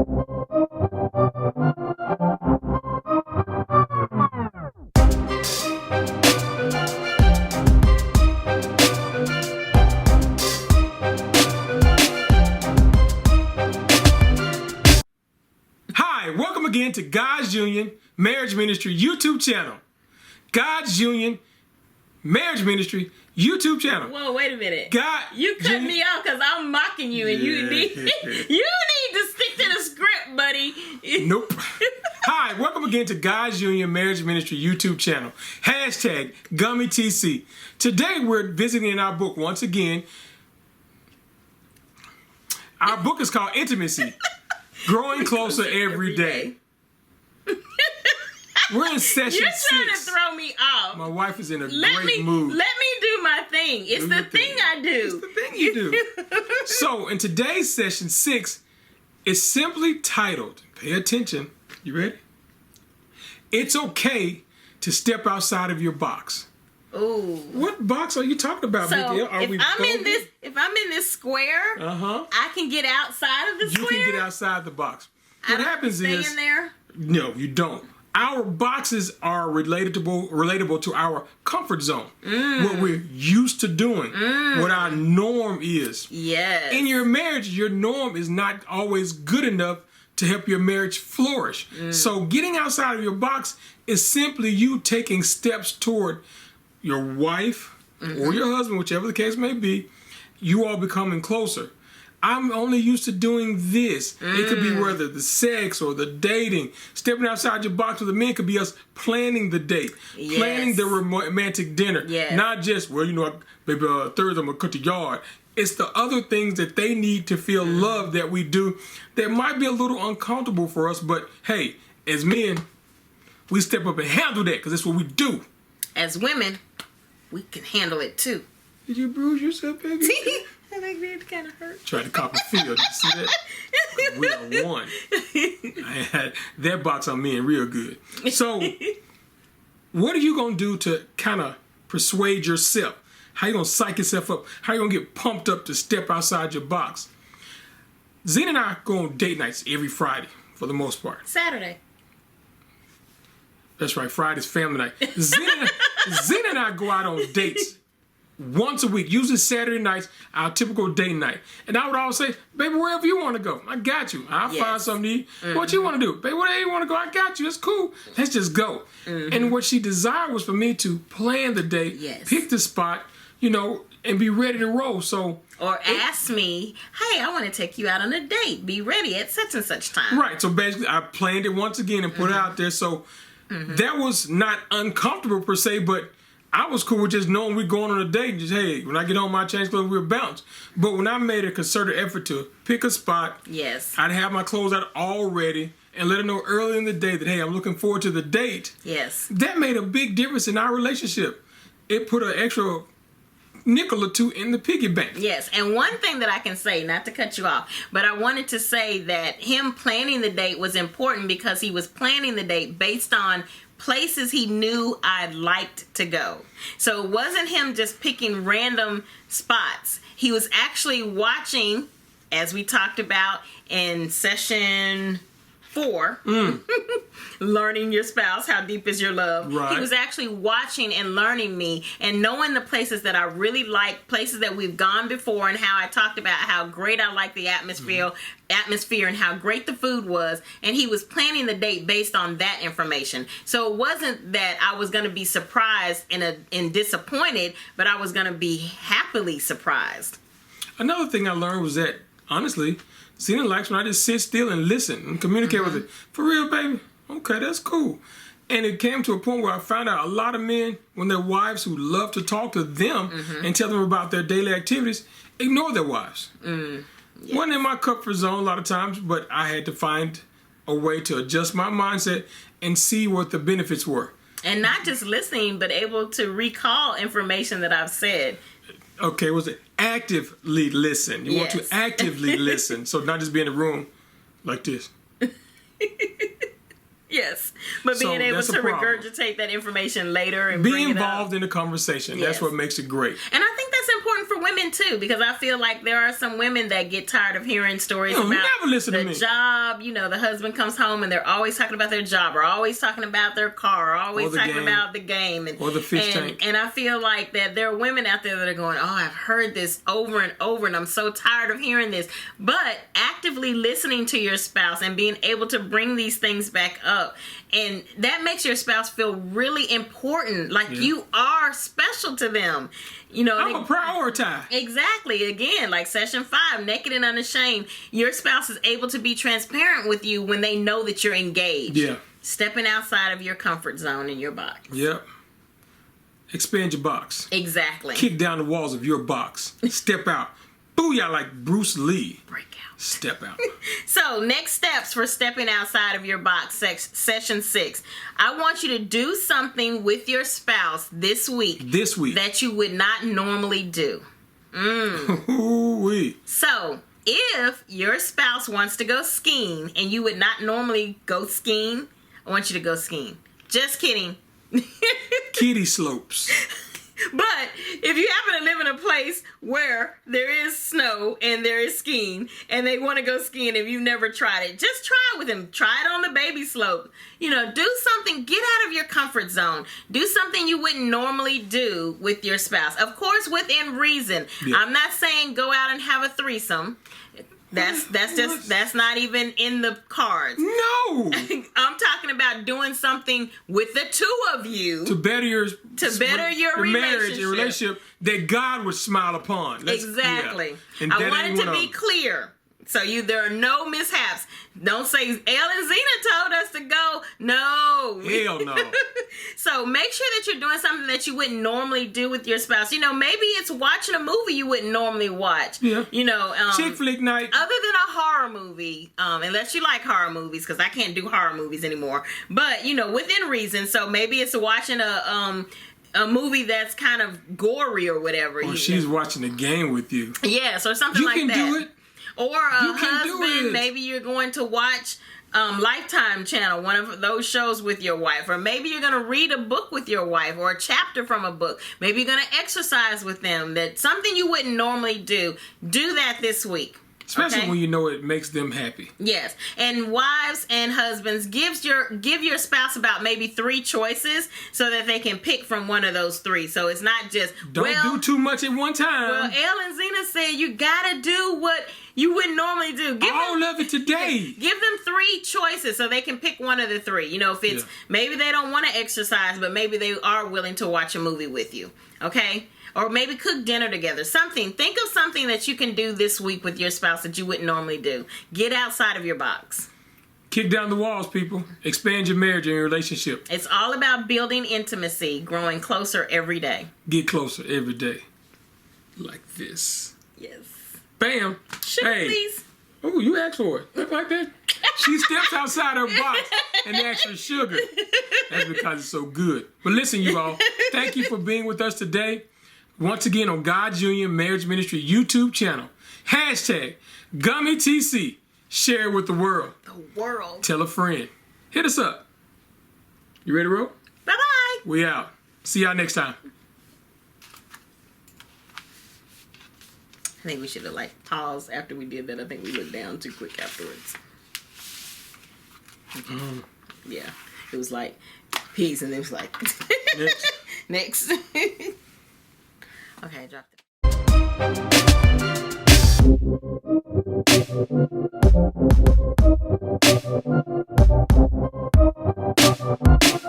Hi, welcome again to God's Union Marriage Ministry YouTube channel. God's Union Marriage Ministry YouTube channel. Whoa, wait a minute. You cut Union. me off because I'm mocking you, and you need to stick to the script, buddy. Nope. Hi, welcome again to God's Union Marriage Ministry YouTube channel. Hashtag GummyTC. Today we're visiting our book once again. Our book is called Intimacy. Growing Closer Every Day. We're in session 6. You're trying to throw me off. My wife is in a great mood. Let me do my thing. It's the thing I do. It's the thing you do. So, in today's session 6, it's simply titled, pay attention, you ready? It's okay to step outside of your box. Ooh. What box are you talking about, So Mickey? if I'm in this square, I can get outside of the square. You can get outside the box. What happens stay is in there? no, you don't. Our boxes are relatable to our comfort zone. What we're used to doing. What our norm is. Yes. In your marriage, your norm is not always good enough to help your marriage flourish. So getting outside of your box is simply you taking steps toward your wife or your husband, whichever the case may be, you all becoming closer. I'm only used to doing this. It could be whether the sex or the dating. Stepping outside your box with the men could be us planning the date, planning the romantic dinner. Yes. Not just, well, you know, maybe Thursday I'm going to cut the yard. It's the other things that they need to feel love that we do that might be a little uncomfortable for us. But hey, as men, we step up and handle that because that's what we do. As women, we can handle it too. Did you bruise yourself, baby? I think that kind of hurt. Tried to cop a feel. Did you see that? We are one. I had that box on me and real good. So, what are you going to do to kind of persuade yourself? How you going to psych yourself up? How you going to get pumped up to step outside your box? Zena and I go on date nights every Friday, for the most part. Saturday. That's right, Friday's family night. Zena and I go out on dates once a week, usually Saturday nights, our typical date night. And I would always say, baby, wherever you want to go, I got you. I'll find something to eat. What you want to do? Baby, wherever you want to go, I got you. It's cool. Let's just go. And what she desired was for me to plan the date, pick the spot, you know, and be ready to roll. So, or ask me, hey, I want to take you out on a date. Be ready at such and such time. Right. So basically, I planned it once again and put it out there. So that was not uncomfortable per se, but I was cool with just knowing we're going on a date. Just, hey, when I get home, my change clothes, we'll bounce. But when I made a concerted effort to pick a spot, I'd have my clothes out all ready and let her know early in the day that, hey, I'm looking forward to the date. That made a big difference in our relationship. It put an extra nickel or two in the piggy bank. And one thing that I can say, not to cut you off, but I wanted to say that him planning the date was important because he was planning the date based on places he knew I liked to go. So it wasn't him just picking random spots. He was actually watching, as we talked about in session 4, learning your spouse, how deep is your love. He was actually watching and learning me and knowing the places that I really like, places that we've gone before, and how I talked about how great I like the atmosphere and how great the food was. And he was planning the date based on that information. So it wasn't that I was going to be surprised and disappointed, but I was going to be happily surprised. Another thing I learned was that, honestly, Zena likes when I just sit still and listen and communicate with it. For real, baby? Okay, that's cool. And it came to a point where I found out a lot of men, when their wives who love to talk to them and tell them about their daily activities, ignore their wives. Wasn't in my comfort zone a lot of times, but I had to find a way to adjust my mindset and see what the benefits were. And not just listening, but able to recall information that I've said. Okay, was it actively listen? You want to actively listen, so not just be in the room like this. But being able to regurgitate that information later and be bring involved it up. in the conversation. That's what makes it great. And I think that's important for women too, because I feel like there are some women that get tired of hearing stories No, about never listen to the me. job. You know, the husband comes home and they're always talking about their job, or always talking about their car, or always Or the talking game. about the game, Or the fish tank. And I feel like that there are women out there that are going, oh, I've heard this over and over, and I'm so tired of hearing this. But actively listening to your spouse and being able to bring these things back up, and that makes your spouse feel really important, like you are special to them. You know, I'm a prioritize. exactly. Again, like session 5, naked and unashamed. Your spouse is able to be transparent with you when they know that you're engaged. Yeah. Stepping outside of your comfort zone in your box. Yep. Expand your box. Exactly. Kick down the walls of your box. Step out. Booyah like Bruce Lee. Break out. Step out. So, next steps for stepping outside of your box, session 6. I want you to do something with your spouse this week that you would not normally do. Ooh-wee. So, if your spouse wants to go skiing and you would not normally go skiing, I want you to go skiing. Just kidding. Kitty slopes. But if you happen to live in a place where there is snow and there is skiing and they want to go skiing, if you've never tried it, just try it with them. Try it on the baby slope. You know, do something. Get out of your comfort zone. Do something you wouldn't normally do with your spouse. Of course, within reason. Yeah. I'm not saying go out and have a threesome. That's not even in the cards. No. I'm talking about doing something with the two of you To better your marriage and relationship that God would smile upon. Exactly. Yeah. And I that want ain't it to one of be them. clear. So there are no mishaps. Don't say Elle and Zena told us to go. No. Hell no. So make sure that you're doing something that you wouldn't normally do with your spouse. You know, maybe it's watching a movie you wouldn't normally watch. Yeah. You know, Chick flick night. other than a horror movie, unless you like horror movies, because I can't do horror movies anymore. But you know, within reason. So maybe it's watching a movie that's kind of gory or whatever. Or she's watching the game with you. Yes, or something like that. You can do it. Or You can do husband, it. maybe you're going to watch Lifetime Channel, one of those shows with your wife. Or maybe you're going to read a book with your wife, or a chapter from a book. Maybe you're going to exercise with them. That's something you wouldn't normally do. Do that this week. Especially okay? when you know it makes them happy. Yes. And wives and husbands, give your spouse about maybe 3 choices so that they can pick from one of those 3. So it's not just, Don't do too much at one time. well, Elle and Zena said you got to do what you wouldn't normally do. All of it today. Give them 3 choices so they can pick one of the 3. You know, if it's maybe they don't want to exercise, but maybe they are willing to watch a movie with you. Okay? Or maybe cook dinner together. Something. Think of something that you can do this week with your spouse that you wouldn't normally do. Get outside of your box. Kick down the walls, people. Expand your marriage and your relationship. It's all about building intimacy, growing closer every day. Get closer every day. Like this. Yes. Bam. Sugar, please. Oh, you asked for it. Look like that. She steps outside her box and asks for sugar. That's because it's so good. But listen, you all. Thank you for being with us today. Once again on God's Union Marriage Ministry YouTube channel. Hashtag GummyTC. Share it with the world. The world. Tell a friend. Hit us up. You ready to roll? Bye-bye. We out. See y'all next time. I think we should have paused after we did that. I think we looked down too quick afterwards. Yeah. It was like, peace, and then it was like, Next. next. Okay, I dropped it.